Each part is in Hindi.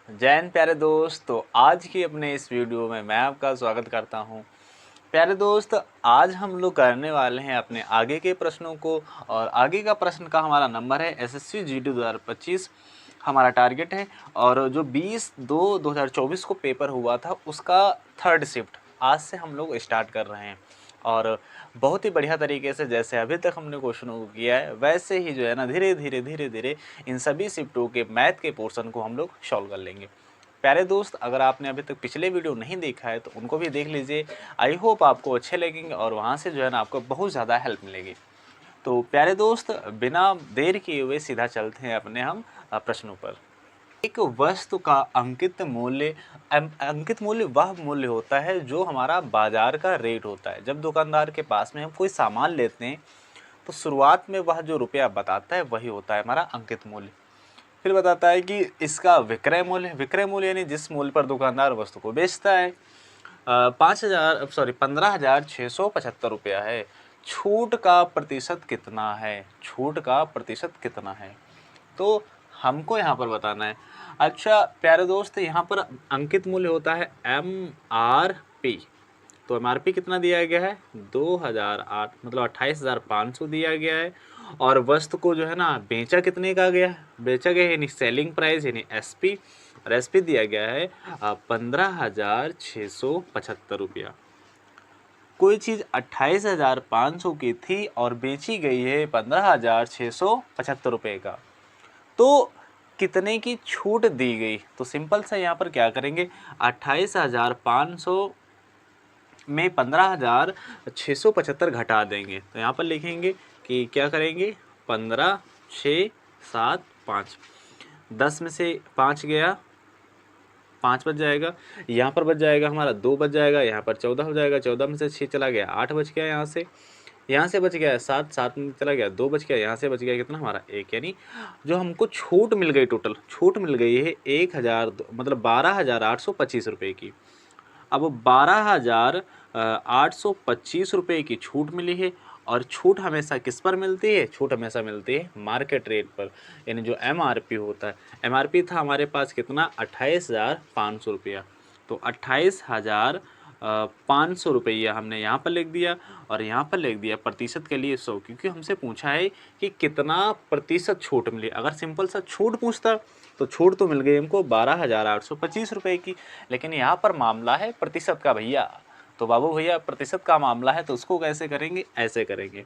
जय हिंद प्यारे दोस्त। तो आज की अपने इस वीडियो में मैं आपका स्वागत करता हूं। प्यारे दोस्त, आज हम लोग करने वाले हैं अपने आगे के प्रश्नों को। और आगे का प्रश्न का हमारा नंबर है एसएससी जीडी 2025 हमारा टारगेट है। और जो 20/2/2024 को पेपर हुआ था उसका थर्ड शिफ्ट आज से हम लोग स्टार्ट कर रहे हैं। और बहुत ही बढ़िया तरीके से जैसे अभी तक हमने क्वेश्चनों को किया है वैसे ही जो है ना धीरे धीरे इन सभी शिफ्टों के मैथ के पोर्शन को हम लोग सॉल्व कर लेंगे। प्यारे दोस्त, अगर आपने अभी तक पिछले वीडियो नहीं देखा है तो उनको भी देख लीजिए। आई होप आपको अच्छे लगेंगे और वहाँ से जो है ना आपको बहुत ज़्यादा हेल्प मिलेगी। तो प्यारे दोस्त, बिना देर किए हुए सीधा चलते हैं अपने हम प्रश्नों पर। एक वस्तु का अंकित मूल्य वह मूल्य होता है जो हमारा बाजार का रेट होता है। जब दुकानदार के पास में हम कोई सामान लेते हैं तो शुरुआत में वह जो रुपया बताता है वही होता है हमारा अंकित मूल्य। फिर बताता है कि इसका विक्रय मूल्य यानी जिस मूल्य पर दुकानदार वस्तु को बेचता है 15,675 रुपया है। छूट का प्रतिशत कितना है? छूट का प्रतिशत कितना है तो हमको यहाँ पर बताना है। अच्छा प्यारे दोस्त, यहाँ पर अंकित मूल्य होता है MRP। तो MRP कितना दिया गया है? 2008 मतलब 28,500 दिया गया है। और वस्तु को जो है ना बेचा कितने का गया है? बेचा गया है यानी सेलिंग प्राइस यानी SP। और SP दिया गया है 15,675 रुपया। कोई चीज़ 28,500 की थी और बेची गई है 15,675 रुपये का, तो कितने की छूट दी गई? तो सिंपल सा यहाँ पर क्या करेंगे, 28,500 में 15,675 घटा देंगे। तो यहाँ पर लिखेंगे कि क्या करेंगे, 15 6 7 5, 10 में से 5 गया, 5 बच जाएगा। यहाँ पर बच जाएगा हमारा 2 बच जाएगा, यहाँ पर 14 हो जाएगा। 14 में से 6 चला गया, 8 बच गया। यहाँ से बच गया 7, 7 में चला गया 2 बच गया। यहाँ से बच गया कितना हमारा 1। यानी जो हमको छूट मिल गई, टोटल छूट मिल गई है 1,000 मतलब 12,825 रुपये की। अब 12,825 रुपये की छूट मिली है। और छूट हमेशा किस पर मिलती है? छूट हमेशा मिलती है मार्केट रेट पर, यानी जो MRP होता है। MRP था हमारे पास कितना? 28,500 रुपया। तो 28,500 रुपया हमने यहाँ पर लिख दिया। और यहाँ पर लिख दिया प्रतिशत के लिए 100, क्योंकि हमसे पूछा है कि कितना प्रतिशत छूट मिली। अगर सिंपल सा छूट पूछता तो छूट तो मिल गई हमको 12,825 रुपये की। लेकिन यहाँ पर मामला है प्रतिशत का भैया। तो बाबू भैया प्रतिशत का मामला है तो उसको कैसे करेंगे? ऐसे करेंगे।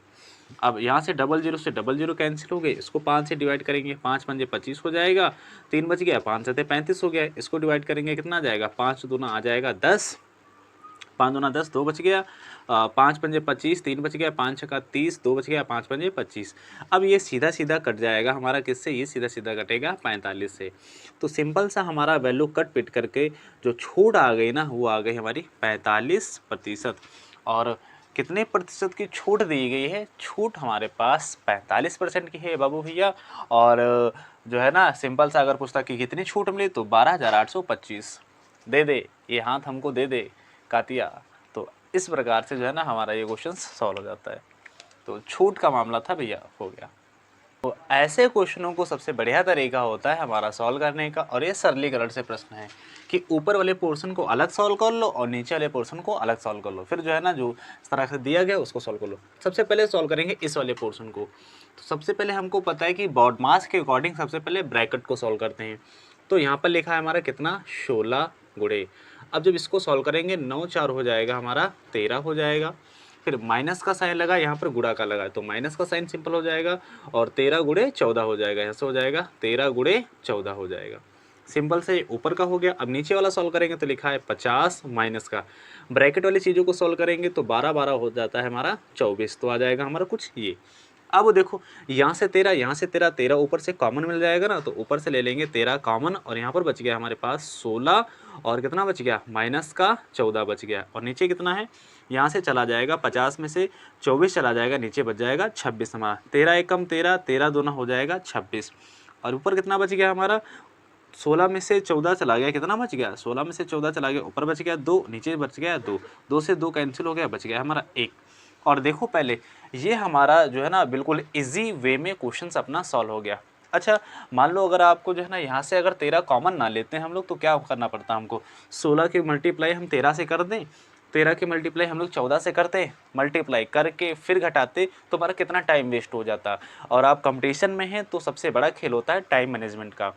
अब यहाँ से 00 से 00 कैंसिल हो गए, इसको 5 से डिवाइड करेंगे, 5 पंजे 25 हो जाएगा, 3 बच गया, 5 सते 35 हो गया। इसको डिवाइड करेंगे कितना आ जाएगा? 5 दूना आ जाएगा 10, 5 दूना 10, 2 बच गया, 5 पंजे 25, 3 बच गया, 5 छक्का 30, 2 बच गया, 5 पंजे 25। अब ये सीधा सीधा कट जाएगा हमारा किससे? ये सीधा सीधा कटेगा 45 से। तो सिंपल सा हमारा वैल्यू कट पिट करके जो छूट आ गई ना वो आ गई हमारी 45%। और कितने प्रतिशत की छूट दी गई है? छूट हमारे पास 45% की है बाबू भैया। और जो है ना सिंपल सा अगर पूछता कि कितनी छूट मिली तो 12,825 दे दे, ये हाथ हमको दे दे कातिया। तो इस प्रकार से जो है ना हमारा ये क्वेश्चन सॉल्व हो जाता है। तो छूट का मामला था भैया, हो गया। तो ऐसे क्वेश्चनों को सबसे बढ़िया तरीका होता है हमारा सॉल्व करने का। और ये सरलीकरण से प्रश्न है कि ऊपर वाले पोर्शन को अलग सॉल्व कर लो और नीचे वाले पोर्शन को अलग सॉल्व कर लो। फिर जो है ना जो इस तरह से दिया गया उसको सॉल्व कर लो। सबसे पहले सॉल्व करेंगे इस वाले पोर्शन को। तो सबसे पहले हमको पता है कि बॉड मास के अकॉर्डिंग सबसे पहले ब्रैकेट को सॉल्व करते हैं। तो यहाँ पर लिखा है हमारा कितना? 16 गुणे। अब जब इसको सॉल्व करेंगे 9 4 हो जाएगा हमारा 13 हो जाएगा। फिर माइनस का साइन लगा, यहाँ पर गुणा का लगा, तो माइनस का साइन सिंपल हो जाएगा। और 13 गुणे 14 हो जाएगा, यहाँ से हो जाएगा 13 गुणे 14 हो जाएगा। सिंपल से ऊपर का हो गया। अब नीचे वाला सॉल्व करेंगे तो लिखा है 50 माइनस का, ब्रैकेट वाली चीज़ों को सॉल्व करेंगे तो 12 12 हो जाता है हमारा 24। तो आ जाएगा हमारा कुछ ये। अब देखो यहाँ से 13, यहाँ से 13, 13 ऊपर से कॉमन मिल जाएगा ना, तो ऊपर से ले लेंगे 13 कॉमन। और यहाँ पर बच गया हमारे पास 16 और कितना बच गया? माइनस का 14 बच गया। और नीचे कितना है? यहाँ से चला जाएगा 50 में से 24 चला जाएगा, नीचे बच जाएगा 26 हमारा। 13 एकम 13, 13 दूना हो जाएगा 26। और ऊपर कितना बच गया हमारा? 16 में से 14 चला गया, कितना बच गया? 16 में से 14 चला गया, ऊपर बच गया 2, नीचे बच गया 2, 2 से 2 कैंसिल हो गया, बच गया हमारा 1। और देखो पहले ये हमारा जो है ना बिल्कुल इजी वे में क्वेश्चन अपना सॉल्व हो गया। अच्छा, मान लो अगर आपको जो है ना यहाँ से अगर 13 कॉमन ना लेते हैं हम लोग, तो क्या करना पड़ता है हमको, 16 की मल्टीप्लाई हम 13 से कर दें, 13 की मल्टीप्लाई हम लोग 14 से करते, मल्टीप्लाई करके फिर घटाते, तो हमारा कितना टाइम वेस्ट हो जाता। और आप कंपटीशन में हैं तो सबसे बड़ा खेल होता है टाइम मैनेजमेंट का।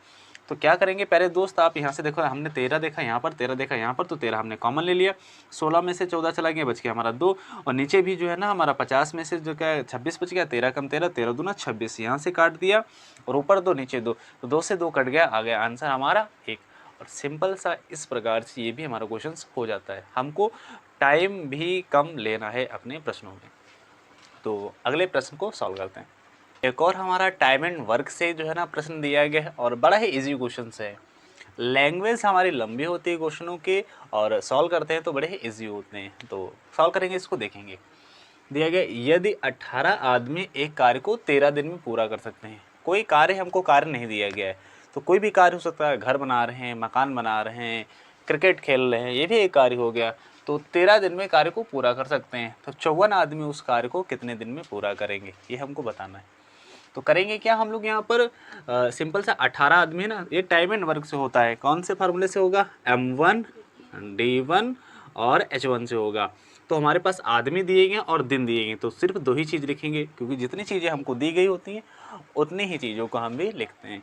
तो क्या करेंगे पहले दोस्त, आप यहाँ से देखो, हमने 13 देखा यहाँ पर, 13 देखा यहाँ पर, तो 13 हमने कॉमन ले लिया, 16 में से 14 चला गया, बच गया हमारा 2, और नीचे भी जो है ना हमारा 50 में से जो क्या 26 बच गया, 13 कम 13, 13 दूना 26, यहाँ से काट दिया, और ऊपर 2 नीचे 2, तो 2 से 2 कट गया, आ गया आंसर हमारा 1। और सिंपल सा इस प्रकार से ये भी हमारा क्वेश्चन हो जाता है। हमको टाइम भी कम लेना है अपने प्रश्नों में। तो अगले प्रश्न को सॉल्व करते हैं। एक और हमारा टाइम एंड वर्क से जो है ना प्रश्न दिया गया है, और बड़ा ही इजी क्वेश्चन है। लैंग्वेज हमारी लंबी होती है क्वेश्चनों के, और सॉल्व करते हैं तो बड़े ही इजी होते हैं। तो सॉल्व करेंगे, इसको देखेंगे। दिया गया, यदि 18 आदमी एक कार्य को 13 दिन में पूरा कर सकते हैं। कोई कार्य, हमको कार्य नहीं दिया गया है, तो कोई भी कार्य हो सकता है, घर बना रहे हैं, मकान बना रहे हैं, क्रिकेट खेल रहे हैं, ये भी एक कार्य हो गया। तो 13 दिन में कार्य को पूरा कर सकते हैं, तो 54 आदमी उस कार्य को कितने दिन में पूरा करेंगे, ये हमको बताना है। तो करेंगे क्या हम लोग यहाँ पर, सिंपल सा 18 आदमी है ना, ये टाइम एंड वर्क से होता है। कौन से फार्मूले से होगा, M1 D1 और H1 से होगा। तो हमारे पास आदमी दिए गए और दिन दिए गए, तो सिर्फ 2 ही चीज़ लिखेंगे, क्योंकि जितनी चीज़ें हमको दी गई होती हैं उतनी ही चीज़ों को हम भी लिखते हैं।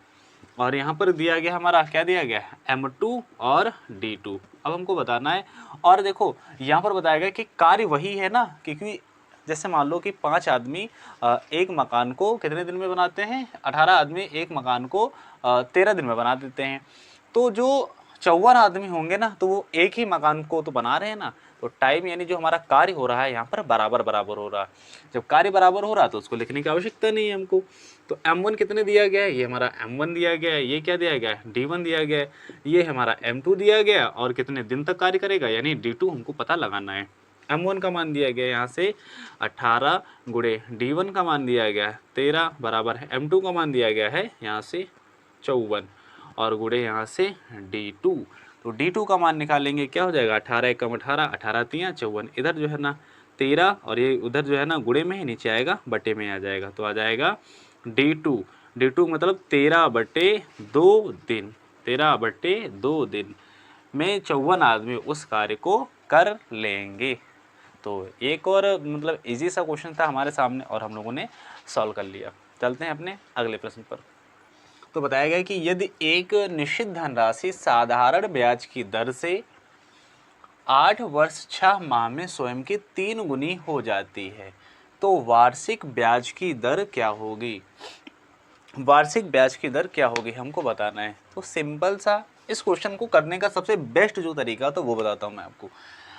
और यहाँ पर दिया गया हमारा, क्या दिया गया है, M2 और D2। अब हमको बताना है, और देखो यहाँ पर बताया गया कि कार्य वही है ना, क्योंकि जैसे मान लो कि 5 आदमी एक मकान को कितने दिन में बनाते हैं, 18 आदमी एक मकान को 13 दिन में बना देते हैं। तो जो 54 आदमी होंगे ना, तो वो एक ही मकान को तो बना रहे हैं ना, तो टाइम यानी जो हमारा कार्य हो रहा है यहाँ पर बराबर बराबर हो रहा है। जब कार्य बराबर हो रहा है तो उसको लिखने की आवश्यकता नहीं है हमको। तो M1 कितने दिया गया है, ये हमारा M1 दिया गया है, ये क्या दिया गया है, D1 दिया गया है, ये हमारा M2 दिया गया, और कितने दिन तक कार्य करेगा यानी D2 हमको पता लगाना है। M1 का मान दिया गया यहाँ से 18 गुणे D1 का मान दिया गया है 13 बराबर है M2 का मान दिया गया है यहाँ से 54, और गुणे यहाँ से D2। तो D2 का मान निकालेंगे, क्या हो जाएगा, 18 एकम 18, 18 तियाँ 54, इधर जो है ना 13, और ये उधर जो है ना गुणे में ही नीचे आएगा, बटे में आ जाएगा, तो आ जाएगा D2 मतलब 13/2 दिन, 13/2 दिन में 54 आदमी उस कार्य को कर लेंगे। तो एक और मतलब इजी सा क्वेश्चन था हमारे सामने, और हम लोगों ने सॉल्व कर लिया। चलते हैं अपने अगले प्रश्न पर। तो बताया गया कि यदि एक निश्चित धनराशि साधारण ब्याज की दर से 8 वर्ष 6 माह में स्वयं की 3 गुनी हो जाती है, तो वार्षिक ब्याज की दर क्या होगी। वार्षिक ब्याज की दर क्या होगी हमको बताना है। तो सिंपल सा इस क्वेश्चन को करने का सबसे बेस्ट जो तरीका तो वो बताता हूँ मैं आपको।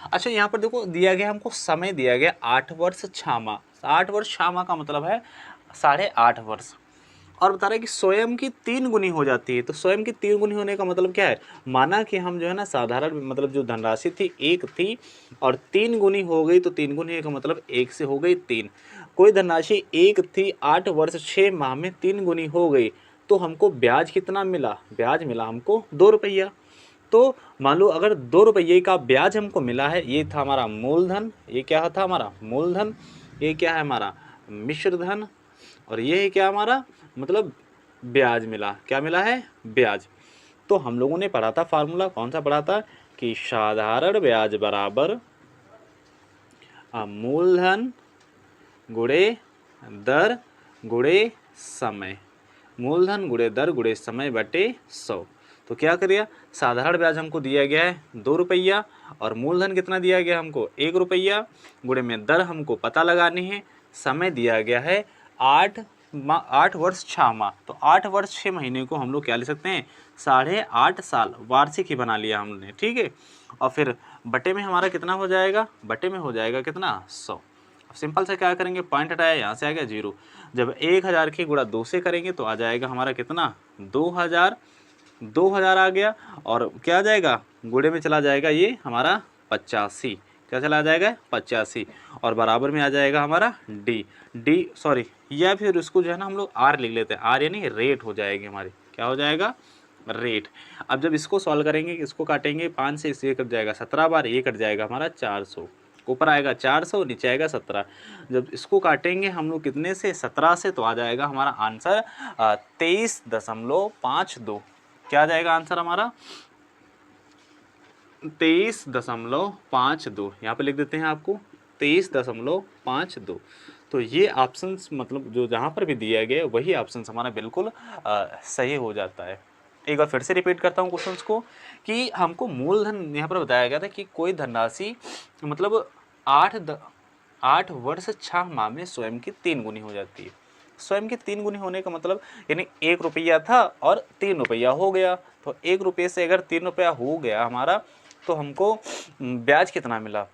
अच्छा, यहाँ पर देखो दिया गया हमको समय दिया गया 8 वर्ष 6 माह। 8 वर्ष 6 माह का मतलब है 8.5 वर्ष, और बता रहा है कि स्वयं की 3 गुनी हो जाती है। तो स्वयं की 3 गुनी होने का मतलब क्या है, माना कि हम जो है ना साधारण मतलब जो धनराशि थी 1 थी और 3 गुनी हो गई, तो 3 गुनी का मतलब 1 से हो गई 3। कोई धनराशि 1 थी, 8 वर्ष 6 माह में 3 गुनी हो गई, तो हमको ब्याज कितना मिला, ब्याज मिला हमको 2 रुपया। तो मान लो अगर 2 रुपये का ब्याज हमको मिला है, ये था हमारा मूलधन, ये क्या था हमारा मूलधन, ये क्या है हमारा मिश्र धन, और ये है क्या हमारा मतलब ब्याज मिला, क्या मिला है ब्याज। तो हम लोगों ने पढ़ा था फार्मूला, कौन सा पढ़ा था कि साधारण ब्याज बराबर मूलधन गुणे दर गुणे समय, मूलधन गुणे दर गुणे समय बटे 100। तो क्या करिए, साधारण ब्याज हमको दिया गया है 2 रुपया, और मूलधन कितना दिया गया हमको 1 रुपया, गुणे में दर हमको पता लगानी है, समय दिया गया है 8 वर्ष 6 माह। तो 8 वर्ष 6 महीने को हम लोग क्या ले सकते हैं, 8.5 साल, वार्षिक ही बना लिया हमने, ठीक है। और फिर बटे में हमारा कितना हो जाएगा, बटे में हो जाएगा कितना 100। अब सिंपल से क्या करेंगे, पॉइंट हटाया, यहाँ से आ गया 0। जब 1000 की गुणा 2 से करेंगे तो आ जाएगा हमारा कितना 2000 आ गया, और क्या आ जाएगा गुणे में चला जाएगा ये हमारा 85, क्या चला जाएगा 85, और बराबर में आ जाएगा हमारा डी सॉरी, या फिर उसको जो है ना हम लोग आर लिख लेते हैं, आर यानी रेट हो जाएगी हमारी, क्या हो जाएगा रेट। अब जब इसको सॉल्व करेंगे, इसको काटेंगे 5 से, इससे कट जाएगा 17 बार, ये कट जाएगा हमारा 400, ऊपर आएगा 400, नीचे आएगा 17। जब इसको काटेंगे हम लोग कितने से, 17 से, तो आ जाएगा हमारा आंसर 23.52। क्या आ जाएगा आंसर हमारा, 23.52। यहाँ पे लिख देते हैं आपको 23.52। तो ये ऑप्शंस मतलब जो जहाँ पर भी दिया गया वही ऑप्शंस हमारा बिल्कुल सही हो जाता है। एक बार फिर से रिपीट करता हूँ क्वेश्चंस को कि हमको मूलधन यहाँ पर बताया गया था कि कोई धनराशि मतलब 8 वर्ष 6 माह में स्वयं की 3 गुनी हो जाती है। स्वयं की 3 गुनी होने का मतलब यानी 1 रुपया था और 3 रुपया हो गया। तो 1 रुपये से अगर 3 रुपया हो गया हमारा, तो हमको ब्याज कितना मिला,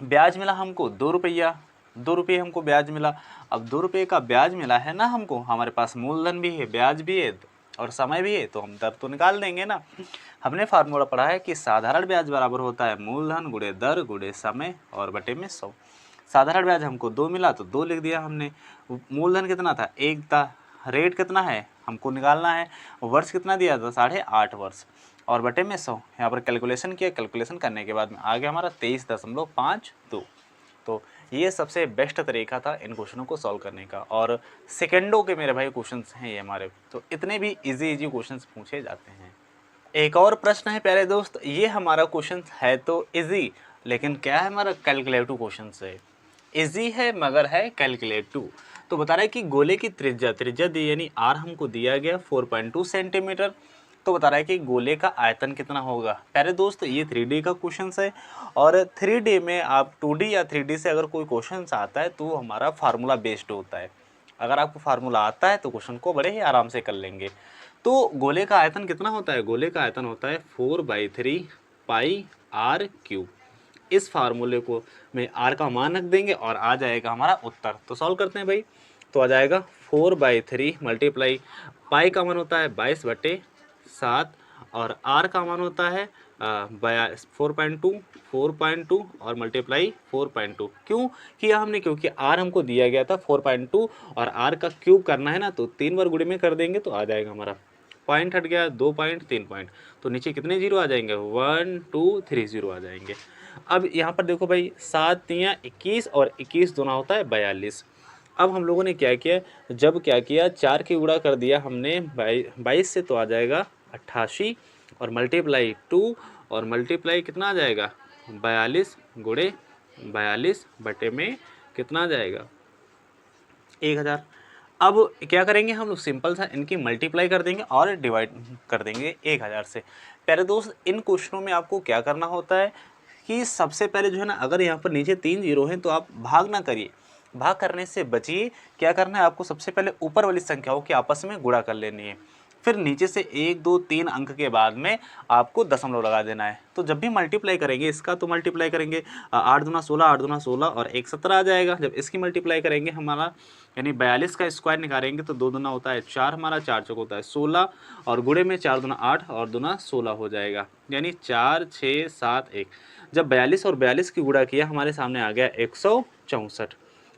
ब्याज मिला हमको 2 रुपया, 2 रुपये हमको ब्याज मिला। अब 2 रुपये का ब्याज मिला है ना हमको, हमारे पास मूलधन भी है, ब्याज भी है और समय भी है, तो हम दर तो निकाल देंगे ना। हमने फार्मूला पढ़ा है कि साधारण ब्याज बराबर होता है मूलधन गुणे दर गुणे समय और बटे में 100। साधारण ब्याज हमको 2 मिला तो 2 लिख दिया हमने। मूलधन कितना था, 1 था। रेट कितना है हमको निकालना है। वर्ष कितना दिया था, 8.5 वर्ष और बटे में 100। यहाँ पर कैलकुलेशन किया, कैलकुलेशन करने के बाद में आ गया हमारा 23.52। तो ये सबसे बेस्ट तरीका था इन क्वेश्चनों को सॉल्व करने का, और सेकेंडों के मेरे भाई क्वेश्चंस हैं ये हमारे। तो इतने भी इजी क्वेश्चंस पूछे जाते हैं। एक और प्रश्न है प्यारे दोस्त, ये हमारा क्वेश्चन है तो इजी, लेकिन क्या है हमारा कैलकुलेटिव क्वेश्चन है। इजी है मगर है कैलकुलेटिव। तो बता रहा है कि गोले की त्रिज्या दी यानी आर हमको दिया गया 4.2 सेंटीमीटर। तो बता रहा है कि गोले का आयतन कितना होगा। प्यारे दोस्त ये 3D का क्वेश्चन है, और 3D में आप 2D या 3D से अगर कोई क्वेश्चन आता है तो हमारा फार्मूला बेस्ड होता है। अगर आपको फार्मूला आता है तो क्वेश्चन को बड़े ही आराम से कर लेंगे। तो गोले का आयतन कितना होता है, गोले का आयतन होता है 4/3 पाई आर क्यूब। इस फार्मूले को में आर का मान रख देंगे और आ जाएगा हमारा उत्तर। तो सॉल्व करते हैं भाई। तो आ जाएगा 4/3 मल्टीप्लाई पाई का मान होता है 22/7 और आर का मान होता है 4.2 और मल्टीप्लाई 4.2। क्यों किया हमने, क्योंकि आर हमको दिया गया था 4.2 और आर का क्यूब करना है ना, तो 3 बार गुणे में कर देंगे तो आ जाएगा हमारा। पॉइंट हट गया, 2 पॉइंट 3 पॉइंट, तो नीचे कितने जीरो आ जाएंगे, 1 2 3 जीरो आ जाएंगे। अब यहाँ पर देखो भाई 7 तियाँ 21 और 21 दूना होता है 42। अब हम लोगों ने क्या किया, जब क्या किया 4 की गुणा कर दिया हमने 22 से, तो आ जाएगा 88 और मल्टीप्लाई 2 और मल्टीप्लाई कितना आ जाएगा 42 गुणे 42 बटे में कितना आ जाएगा 1000। अब क्या करेंगे हम लोग, सिंपल सा इनकी मल्टीप्लाई कर देंगे और डिवाइड कर देंगे 1000 से। प्यारे दोस्त इन क्वेश्चनों में आपको क्या करना होता है कि सबसे पहले जो है ना, अगर यहाँ पर नीचे 3 जीरो हैं तो आप भाग ना करिए, भाग करने से बचिए। क्या करना है आपको, सबसे पहले ऊपर वाली संख्याओं की आपस में गुणा कर लेनी है, फिर नीचे से 1 2 3 अंक के बाद में आपको दशमलव लगा देना है। तो जब भी मल्टीप्लाई करेंगे इसका, तो मल्टीप्लाई करेंगे 8 दूना 16, 8 दूना 16 और 1 17 आ जाएगा। जब इसकी मल्टीप्लाई करेंगे हमारा यानी 42 का स्क्वायर निकालेंगे तो 2 दूना होता है 4, हमारा 4 चौक होता है 16 और गुणे में 4 दूना 8 और दूना 16 हो जाएगा, यानी 4 6 7 1। जब 42 और 42 की गुणा किया हमारे सामने आ गया 164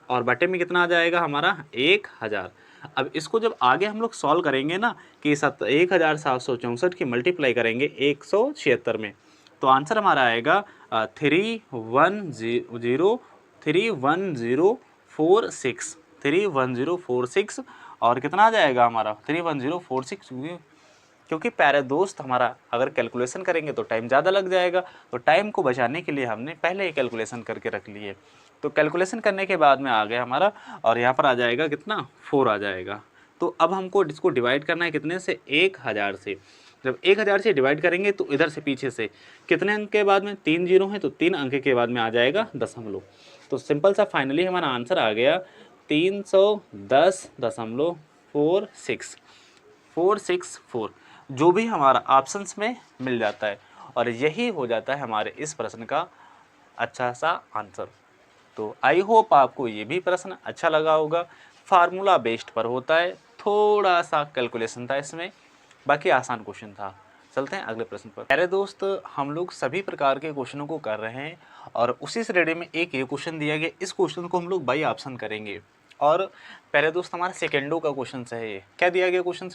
और बटे में कितना आ जाएगा हमारा 1000। अब इसको जब आगे हम लोग सॉल्व करेंगे ना कि 1764 की मल्टीप्लाई करेंगे 176 में, तो आंसर हमारा आएगा 31046 और कितना आ जाएगा हमारा 31046। क्योंकि प्यारे दोस्त हमारा अगर कैलकुलेशन करेंगे तो टाइम ज़्यादा लग जाएगा, तो टाइम को बचाने के लिए हमने पहले ही कैलकुलेशन करके रख लिए। तो कैलकुलेशन करने के बाद में आ गया हमारा, और यहाँ पर आ जाएगा कितना 4 आ जाएगा। तो अब हमको इसको डिवाइड करना है कितने से, 1000 से। जब 1000 से डिवाइड करेंगे तो इधर से पीछे से कितने अंक के बाद में 3 जीरो हैं, तो 3 अंक के बाद में आ जाएगा दशमलव। तो सिंपल सा फाइनली हमारा आंसर आ गया 310.464 जो भी हमारा ऑप्शंस में मिल जाता है, और यही हो जाता है हमारे इस प्रश्न का अच्छा सा आंसर। तो आई होप आपको ये भी प्रश्न अच्छा लगा होगा। फार्मूला बेस्ड पर होता है, थोड़ा सा कैलकुलेशन था इसमें, बाकी आसान क्वेश्चन था। चलते हैं अगले प्रश्न पर। प्यारे दोस्त हम लोग सभी प्रकार के क्वेश्चनों को कर रहे हैं, और उसी श्रेणी में एक ये क्वेश्चन दिया गया, इस क्वेश्चन को हम लोग बाई ऑप्शन करेंगे। और प्यारे दोस्त हमारा सेकेंडो का क्वेश्चन है ये। क्या दिया गया क्वेश्चन,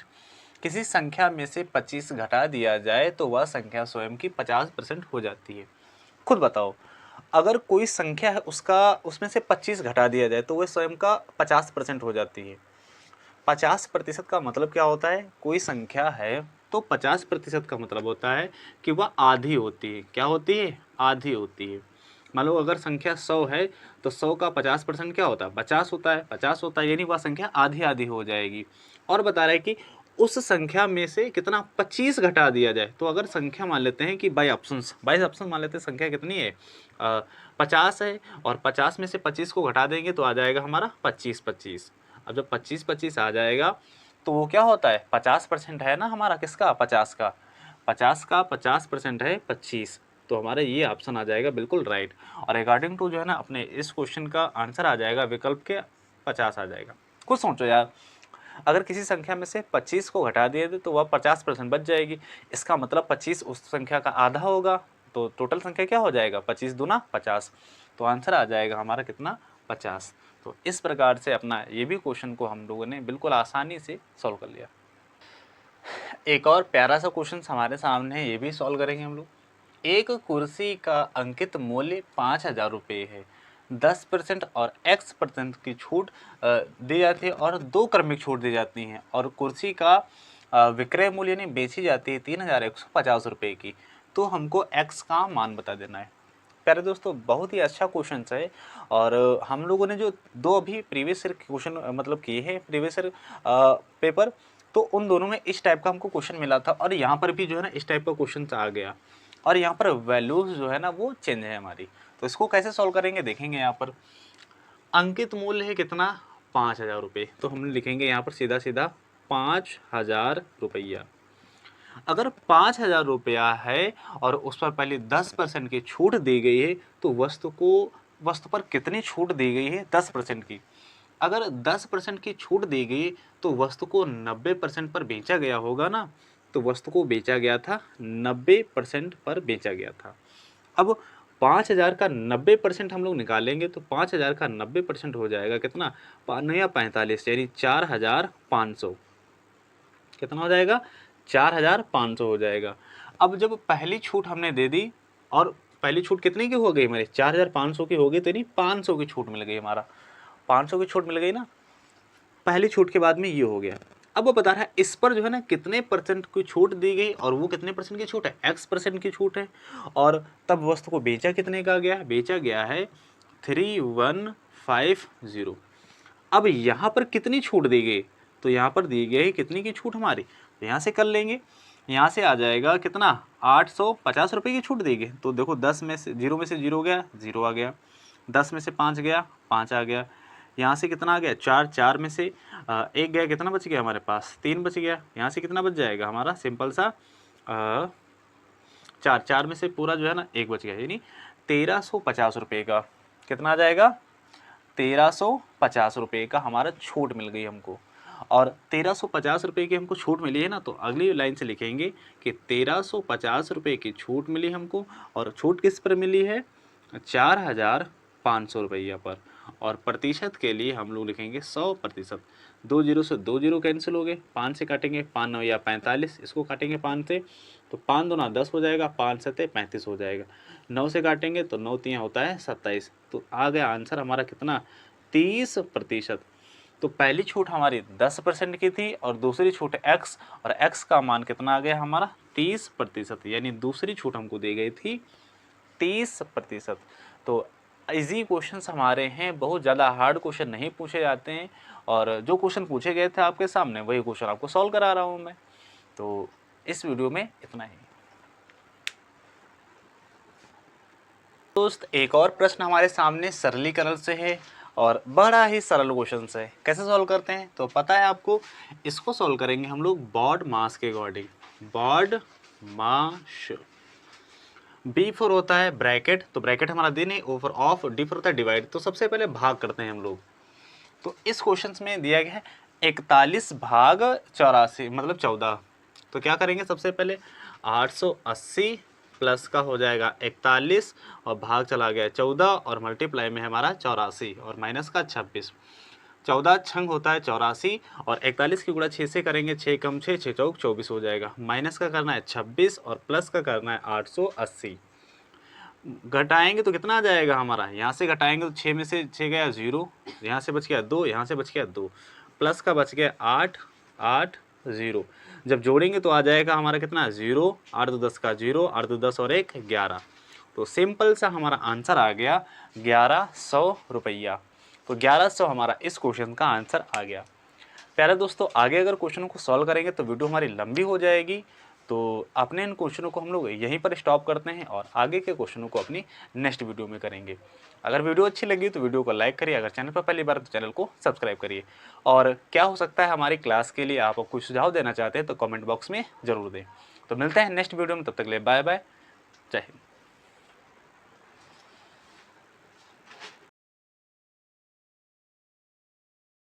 किसी संख्या में से 25 घटा दिया जाए तो वह संख्या स्वयं की 50% हो जाती है। खुद बताओ, अगर कोई संख्या है उसका उसमें से 25 घटा दिया जाए तो वह स्वयं का 50% हो जाती है। 50% का मतलब क्या होता है, कोई संख्या है तो 50% का मतलब होता है कि वह आधी होती है। क्या होती है, आधी होती है। मान लो अगर संख्या 100 है तो 100 का 50% क्या होता है, 50 होता है। 50 होता है यानी वह संख्या आधी आधी हो जाएगी। और बता रहा है कि उस संख्या में से कितना 25 घटा दिया जाए। तो अगर संख्या मान लेते हैं कि बाई ऑप्शन मान लेते हैं, संख्या कितनी है 50 है, और 50 में से 25 को घटा देंगे तो आ जाएगा हमारा 25। अब जब 25 आ जाएगा तो वो क्या होता है, 50% है ना हमारा, किसका, 50 का। 50% है 25, तो हमारा ये ऑप्शन आ जाएगा बिल्कुल राइट। और अकॉर्डिंग टू जो है ना अपने इस क्वेश्चन का आंसर आ जाएगा विकल्प के 50 आ जाएगा। कुछ सोचो यार, अगर किसी संख्या में से 25 को घटा दिए थे तो वह 50% बच जाएगी। इसका मतलब 25 उस संख्या का आधा होगा, तो टोटल संख्या क्या हो जाएगा, 25 दूना 50। तो आंसर आ जाएगा हमारा कितना, 50। तो इस प्रकार से अपना ये भी क्वेश्चन को हम लोगों ने बिल्कुल आसानी से सॉल्व कर लिया। एक और प्यारा सा क्वेश्चन हमारे सामने है, ये भी सॉल्व करेंगे हम लोग। एक कुर्सी का अंकित मूल्य 5,000 रुपये है। 10% और X% की छूट दी जाती है और 2 क्रमिक छूट दी जाती हैं, और कुर्सी का विक्रय मूल्य यानी बेची जाती है 3,150 रुपये की। तो हमको X का मान बता देना है। प्यारे दोस्तों, बहुत ही अच्छा क्वेश्चन है। और हम लोगों ने जो 2 अभी प्रीवियस ईयर क्वेश्चन मतलब किए हैं, प्रीवियस ईयर पेपर, तो उन दोनों में इस टाइप का हमको क्वेश्चन मिला था, और यहाँ पर भी जो है ना इस टाइप का क्वेश्चन आ गया। और यहाँ पर वैल्यूज जो है ना वो चेंज है हमारी। तो इसको कैसे सॉल्व करेंगे देखेंगे। यहाँ पर अंकित मूल्य है कितना, 5,000 रुपये। तो हम लिखेंगे यहाँ पर सीधा सीधा 5,000 रुपया। अगर 5,000 रुपया है और उस पर पहले 10% की छूट दी गई है, तो वस्तु पर कितनी छूट दी गई है, 10% की। अगर 10% की छूट दी गई तो वस्तु को 90% पर बेचा गया होगा ना। तो वस्तु को बेचा गया था 90% पर बेचा गया था। अब 5,000 का 90% हम लोग निकालेंगे तो 5,000 का 90% हो जाएगा कितना, 45 यानी 4,500। कितना हो जाएगा, 4,500 हो जाएगा। अब जब पहली छूट हमने दे दी, और पहली छूट कितनी की हो गई हमारी, 4,500 की हो गई, तो नहीं 500 की छूट मिल गई हमारा, 500 की छूट मिल गई ना पहली छूट के बाद में, ये हो गया। अब वो बता रहा है इस पर जो है ना कितने परसेंट की छूट दी गई, और वो कितने परसेंट की छूट है, X% की छूट है। और तब वस्तु को बेचा कितने का गया, बेचा गया है 3,150। अब यहाँ पर कितनी छूट दी गई, तो यहाँ पर दी गई कितनी की छूट हमारी, तो यहाँ से कर लेंगे। यहाँ से आ जाएगा कितना, 850 रुपये की छूट दी गई। तो देखो 10 में से 0 गया, 0 आ गया। 10 में से 5 गया, 5 आ गया। यहाँ से कितना आ गया, 4 में से 1 गया, कितना बच गया हमारे पास, 3 बच गया। यहाँ से कितना बच जाएगा हमारा, सिंपल सा 4 में से पूरा जो है ना 1 बच गया, यानी 1,350 रुपये का कितना आ जाएगा, 1,350 रुपये का हमारा छूट मिल गई हमको। और 1,350 रुपये की हमको छूट मिली है ना, तो अगली लाइन से लिखेंगे कि 1,350 रुपये की छूट मिली हमको, और छूट किस पर मिली है, 4,500 रुपया पर। और प्रतिशत के लिए हम लोग लिखेंगे 100%। 2 जीरो से 2 जीरो कैंसिल हो गए, 5 से काटेंगे, 5 9 या 45, इसको काटेंगे 5 से तो 5 दूना 10 हो जाएगा, 5 सत्ते 35 हो जाएगा। 9 से काटेंगे तो 9 तियाँ होता है 27। तो आ गया आंसर हमारा कितना, 30%। तो पहली छूट हमारी 10% की थी, और दूसरी छूट x, और x का मान कितना आ गया हमारा, 30%, यानी दूसरी छूट हमको दी गई थी 30%। तो इजी क्वेश्चंस हमारे हैं, बहुत ज़्यादा हार्ड क्वेश्चन नहीं पूछे जाते हैं, और जो क्वेश्चन पूछे गए थे आपके सामने वही क्वेश्चन आपको सॉल्व करा रहा हूँ मैं। तो इस वीडियो में इतना ही। दोस्त, एक और प्रश्न हमारे सामने सरलीकरण से है, और बड़ा ही सरल क्वेश्चन है। कैसे सॉल्व करते हैं तो पता है आपको। इसको सॉल्व करेंगे हम लोग बॉड मास के according. BODMAS, B four होता है ब्रैकेट, तो ब्रैकेट हमारा दिन है, O for of, D four होता है डिवाइड। तो सबसे पहले भाग करते हैं हम लोग। तो इस क्वेश्चन में दिया गया है 41 भाग 84 मतलब 14। तो क्या करेंगे, सबसे पहले 880 प्लस का हो जाएगा 41, और भाग चला गया 14, और मल्टीप्लाई में हमारा 84, और माइनस का 26। 14 छंग होता है 84, और 41 की गुणा 6 से करेंगे, 6 कम 6 6 चौक 24 हो जाएगा। माइनस का करना है 26, और प्लस का करना है 880। घटाएंगे तो कितना आ जाएगा हमारा, यहाँ से घटाएंगे तो 6 में से 6 गया 0, यहाँ से बच गया 2, यहाँ से बच गया 2, प्लस का बच गया 8, 8 0। जब जोड़ेंगे तो आ जाएगा हमारा कितना 0, 8 2 10 का 0, 8 2 10 और 1 11। तो सिंपल सा हमारा आंसर आ गया 1100 रुपया। तो 1100 हमारा इस क्वेश्चन का आंसर आ गया। प्यारे दोस्तों, आगे अगर क्वेश्चनों को सॉल्व करेंगे तो वीडियो हमारी लंबी हो जाएगी, तो अपने इन क्वेश्चनों को हम लोग यहीं पर स्टॉप करते हैं और आगे के क्वेश्चनों को अपनी नेक्स्ट वीडियो में करेंगे। अगर वीडियो अच्छी लगी तो वीडियो को लाइक करिए, अगर चैनल पर पहली बार तो चैनल को सब्सक्राइब करिए। और क्या हो सकता है हमारी क्लास के लिए आप कुछ सुझाव देना चाहते हैं तो कमेंट बॉक्स में ज़रूर दें। तो मिलते हैं नेक्स्ट वीडियो में, तब तक के लिए बाय बाय, जय हिंद।